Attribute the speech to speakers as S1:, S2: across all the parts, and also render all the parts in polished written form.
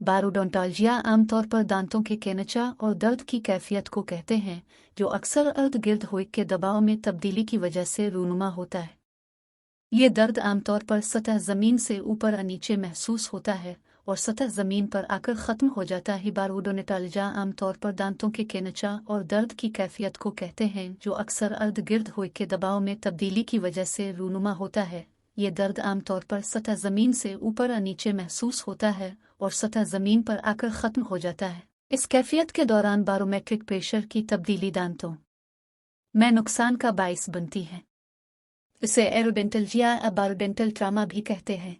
S1: बारोडोंटाल्जिया आमतौर पर दांतों के केनचा और दर्द की कैफियत को कहते हैं, जो अक्सर अर्ध गिर्द हुई के दबाव में तब्दीली की वजह से रूनुमा होता है। ये दर्द आमतौर पर सतह ज़मीन से ऊपर और नीचे महसूस होता है और सतह ज़मीन पर आकर ख़त्म हो जाता है। बारोडोंटाल्जिया आमतौर पर दांतों के केनचा और दर्द की कैफियत को कहते हैं, जो अक्सर अर्ध गिर्द हुई के दबाव में तब्दीली की वजह से रूनुमा होता है। ये दर्द आमतौर पर सतह ज़मीन से ऊपर और नीचे महसूस होता है और सतह ज़मीन पर आकर ख़त्म हो जाता है। इस कैफियत के दौरान बारोमेट्रिक प्रेशर की तब्दीली दांतों में नुकसान का बाइस बनती है। इसे एरोडेंटल्जिया या बारोडेंटल ट्रामा भी कहते हैं।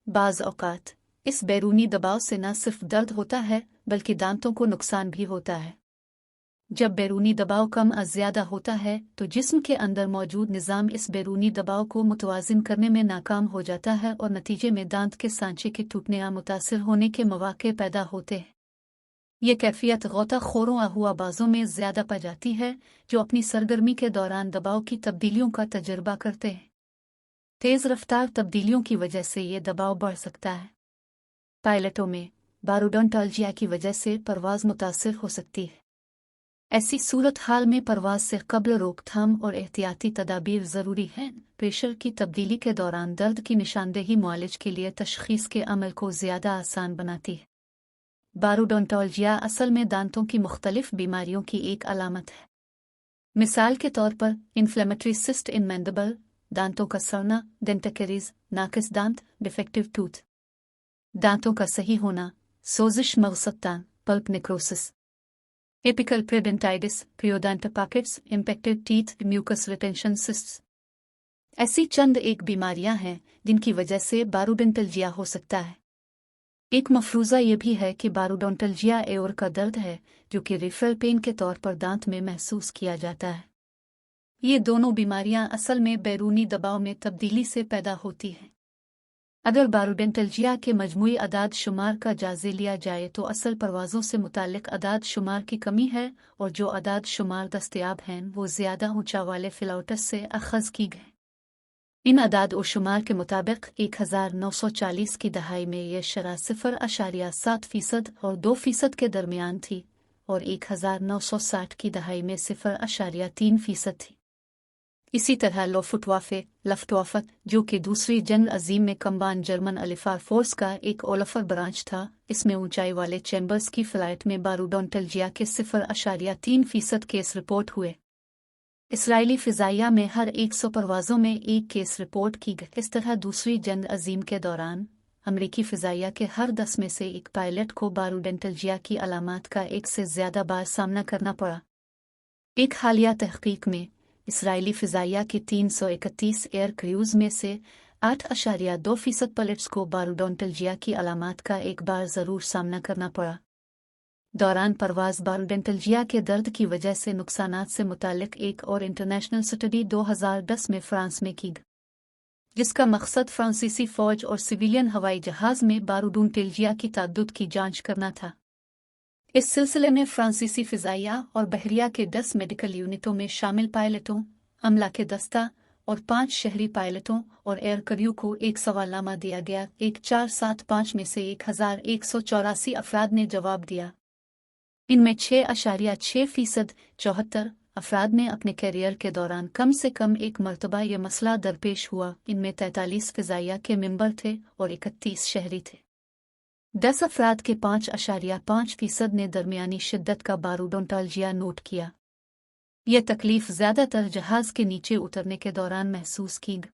S1: बाज़ औक़ात इस बैरूनी दबाव से न सिर्फ दर्द होता है बल्कि दांतों को नुकसान भी होता है। जब बैरूनी दबाव कम या ज़्यादा होता है तो जिस्म के अंदर मौजूद निज़ाम इस बैरूनी दबाव को मुतवाज़िन करने में नाकाम हो जाता है और नतीजे में दांत के सांचे के टूटने या मुतासिर होने के मौक़े पैदा होते हैं। ये कैफियत गौताखोरों या हुआबाजों में ज़्यादा पाई जाती है, जो अपनी सरगर्मी के दौरान दबाव की तब्दीलियों का तजर्बा करते हैं। तेज़ रफ्तार तब्दीलियों की वजह से ये दबाव बढ़ सकता है। पायलटों में बारोडोंटाल्जिया की वजह से परवाज़ मुतासिर हो सकती है। ऐसी सूरत हाल में परवाज़ से कब्ल रोकथाम और एहतियाती तदाबीर ज़रूरी हैं। प्रेशर की तब्दीली के दौरान दर्द की निशानदेही मुआलिज के लिए तशख़ीस के अमल को ज़्यादा आसान बनाती है। बारोडोंटाल्जिया असल में दांतों की मुख्तलिफ बीमारियों की एक अलामत है। मिसाल के तौर पर इन्फ्लेमेटरी सिस्ट इन मैंडिबल, दांतों का सड़ना, डेंटकेरीज, नाकिस दांत, डिफेक्टिव टूथ, दांतों का सही होना, सोजिश मग़ज़तान, pulp necrosis, apical periodontitis, periodontal pockets, impacted teeth, mucus retention cysts. ऐसी चंद एक बीमारियां हैं जिनकी वजह से बारोडोंटाल्जिया हो सकता है। एक मफरूज़ा ये भी है कि बारोडोंटाल्जिया एओर का दर्द है, जो कि रिफरल पेन के तौर पर दांत में महसूस किया जाता है। ये दोनों बीमारियां असल में बैरूनी दबाव में तब्दीली से पैदा होती हैं। अगर बारोडोंटाल्जिया के मजमूई अदाद शुमार का जायज़ा लिया जाए तो असल परवाज़ों से मुताल्लिक़ अदाद शुमार की कमी है, और जो अदाद शुमार दस्तयाब हैं वो ज़्यादा ऊंचा वाले फ़िलाउटस से अख़ज़ की गए। इन अदाद और शुमार के मुताबिक 1940 की दहाई में यह शरह 0.7% और 2% के दरमियान थी और 1960 की दहाई में 0.3% थी। इसी तरह लफ्टवाफ़े, जो कि दूसरी जंग अज़ीम में कम्बान जर्मन अलिफार फोर्स का एक ओलफर ब्रांच था, इसमें ऊंचाई वाले चैम्बर्स की फ़्लाइट में बारोडोंटाल्जिया के 0.3% केस रिपोर्ट हुए। इसराइली फ़िज़ाइया में हर 100 परवाज़ों में एक केस रिपोर्ट की गई। इस तरह दूसरी जंग अज़ीम के दौरान अमरीकी फ़िज़ाइया के हर 10 में से एक पायलट को बारोडोंटाल्जिया की अलामात का एक से ज़्यादा बार सामना करना पड़ा। एक हालिया तहक़ीक़ में इसराइली फ़िज़ाइया के 331 एयर क्रूज़ में से 8.2% पायलट्स को बारोडोंटाल्जिया की अलामात का एक बार ज़रूर सामना करना पड़ा। दौरान परवाज़ बारोडोंटाल्जिया के दर्द की वजह से नुकसानात से मुताल्लिक़ एक और इंटरनेशनल स्टडी 2010 में फ़्रांस में की गई, जिसका मकसद फ्रांसीसी फ़ौज और सिविलियन हवाई जहाज़ में बारोडोंटाल्जिया की ताद्दुद की जांच करना था। इस सिलसिले में फ्रांसीसी फ़िज़ाइया और बहरिया के 10 मेडिकल यूनिटों में शामिल पायलटों, अमला के दस्ता और 5 शहरी पायलटों और एयर क्रू को एक सवालनामा दिया गया। 1475 में से 1184 अफराद ने जवाब दिया। इनमें 6.6% 74 अफराद ने अपने कैरियर के दौरान कम से कम एक मरतबा यह मसला दरपेश हुआ। इनमें 43 फ़िज़ाइया के मेंबर थे और 31 शहरी थे। 10 अफराद के 5.5% ने दरमियानी शिद्दत का बारोडोंटाल्जिया नोट किया। यह तकलीफ ज़्यादातर जहाज़ के नीचे उतरने के दौरान महसूस की गई।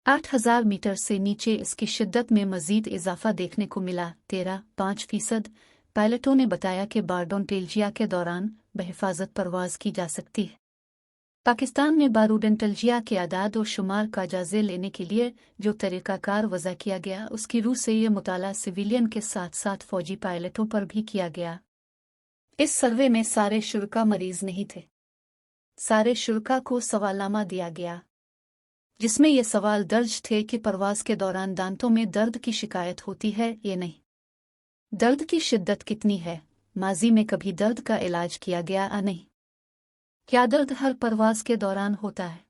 S1: 8000 मीटर से नीचे इसकी शिद्दत में मज़ीद इजाफा देखने को मिला। 13.5% पायलटों ने बताया कि बारोडोंटाल्जिया के दौरान बहिफाजत परवाज़ की जा सकती है। पाकिस्तान में बारोडोंटाल्जिया के आदाद और शुमार का जायज़ा लेने के लिए जो तरीक़ाकार वज़ा किया गया, उसकी रूह से यह मुताला सिविलियन के साथ साथ फ़ौजी पायलटों पर भी किया गया। इस सर्वे में सारे शुरका मरीज़ नहीं थे। सारे शुरका को सवालनामा दिया गया, जिसमें ये सवाल दर्ज थे कि परवाज़ के दौरान दांतों में दर्द की शिकायत होती है या नहीं, दर्द की शिद्दत कितनी है, माजी में कभी दर्द का इलाज किया गया या नहीं, क्या दर्द हर परवाज़ के दौरान होता है,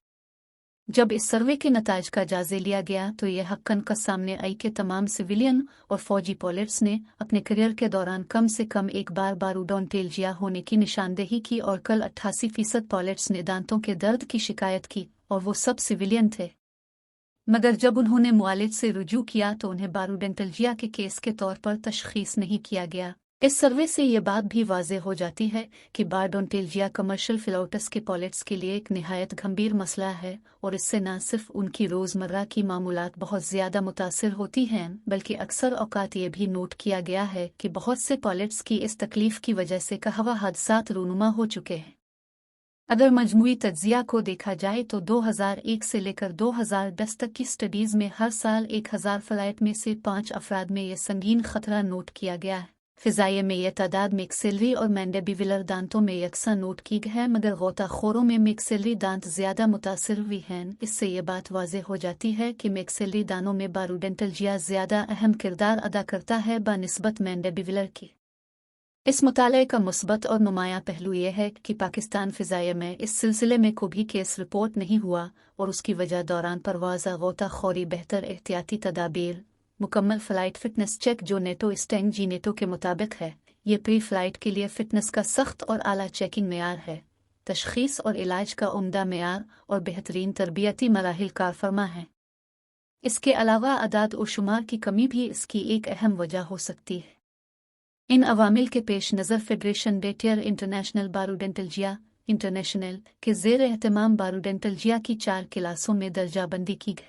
S1: जब इस सर्वे के नताज का जायजा लिया गया तो यह हक्कन का सामने आई कि तमाम सिविलियन और फौजी पायलट्स ने अपने करियर के दौरान कम से कम एक बार बारूडोंटेल्जिया होने की निशानदेही की और कल 88% पायलट्स ने दांतों के दर्द की शिकायत की और वो सब सिविलियन थे। मगर जब उन्होंने मुआलिज से रुजू किया तो उन्हें बारूडेंटल्जिया के केस के तौर पर तशखीस नहीं किया गया। इस सर्वे से ये बात भी वाज़े हो जाती है कि बारूडेंटल्जिया कमर्शियल फ्लाइट्स के पायलट्स के लिए एक निहायत गंभीर मसला है और इससे न सिर्फ उनकी रोज़मर्रा की मामूलात बहुत ज़्यादा मुतासिर होती हैं बल्कि अक्सर औकात ये भी नोट किया गया है कि बहुत से पायलट्स की इस तकलीफ़ की वजह से कहवा हादसात रूनुमा हो चुके हैं। अगर मजमूई तज्ज़िया को देखा जाए तो 2001 से लेकर 2010 तक की स्टडीज़ में हर साल 1000 फ्लाइट में से 5 अफराद में यह संगीन खतरा नोट किया गया है। फ़िज़ाइये में यह तादाद मैक्सिलरी और मैंडिबुलर दांतों में यकसा नोट की गई है, मगर गोताखोरों में मैक्सिलरी दांत ज़्यादा मुतासिर हुई हैं। इससे यह बात वाज़े हो जाती है कि मैक्सिलरी दानों में बारूडेंटल्जिया ज़्यादा अहम किरदार अदा करता है बनिस्बत मैंडिबुलर की। इस मुताले का मुस्बत और नुमायां पहलू यह है कि पाकिस्तान फ़िज़ाइया में इस सिलसिले में कोई भी केस रिपोर्ट नहीं हुआ और उसकी वजह दौरान परवाज़ गोताखोरी बेहतर एहतियाती तदाबीर, मुकम्मल फ़्लाइट फ़िटनेस चेक जो नेटो स्टैंग जी नेटो के मुताबिक है, ये प्री फ़्लाइट के लिए फ़िटनेस का सख्त और आला चेकिंग मेयार है, तशख़ीस और इलाज का उम्दा मेयार और बेहतरीन तरबियती मराहिल कारफरमा है। इसके अलावा अदाद और शुमार की कमी भी इसकी एक अहम वजह हो सकती है। इन अवामिल के पेश नज़र फेडरेशन डेटियर इंटरनेशनल बारूडेंटल्जिया इंटरनेशनल के ज़ेर एहतमाम बारूडेंटल्जिया की 4 क्लासों में दर्जाबंदी की गई।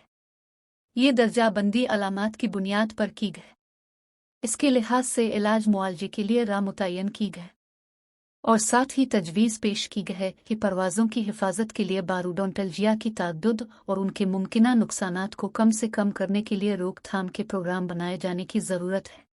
S1: ये दर्जाबंदी अलामात की बुनियाद पर की गई। इसके लिहाज से इलाज मुआलजे के लिए राह मुतय्यन की गई और साथ ही तजवीज़ पेश की गई है कि परवाज़ों की हिफाजत के लिए बारूडेंटल्जिया की ताद्दुद और उनके मुमकिना नुकसानात को कम से कम करने के लिए रोकथाम के प्रोग्राम बनाए जाने की ज़रूरत है।